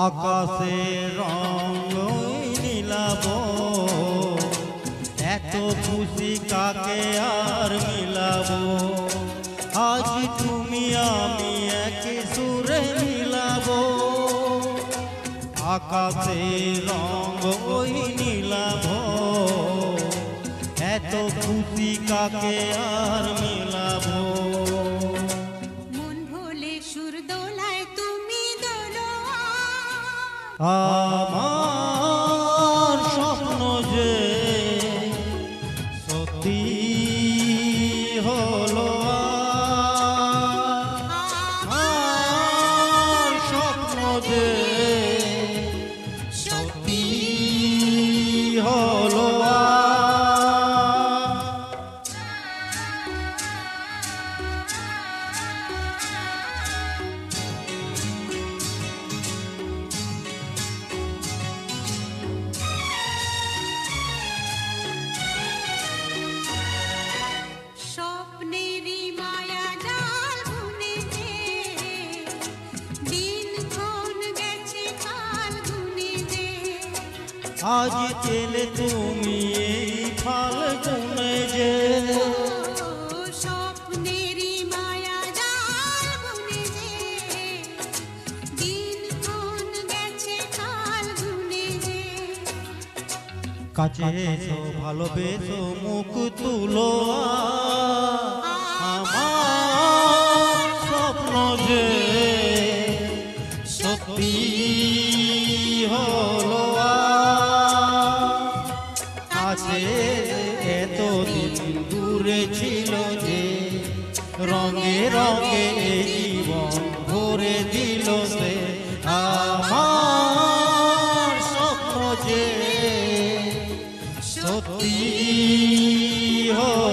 আকাশে রঙ নীলাভ, এত খুশি কাকে আর মিলাব। আজ তুমি আমি এক সুরে মিলাব। আকাশে রঙ ওই নীলাভ, এত খুশি কাকে আর মিলাব। মন ভোলে সুর দোলায় তুমি দোলো, আমার স্বপ্ন যে সত্যি হলো, আমার স্বপ্ন যে সত্যি হলো। স্বপ্নেরই মায়া জাল বুনেছে, দিনক্ষণ গেছে কাল গুনে যে। আজ চেলে তুমি এই ফাল্গুনে যে, স্বপ্নেরই মায়া জাল বুনেছে, দিনক্ষণ গেছে কাল গুনে যে। কাছে এসো ভালোবেসো মুখ তুলো, আমার স্বপ্ন যে সত্যি হলো। কাছে এতদিন দূরে ছিল যে, রঙে রঙে জীবন ভরে দিল সে। আমার স্বপ্ন যে সত্যি হলো।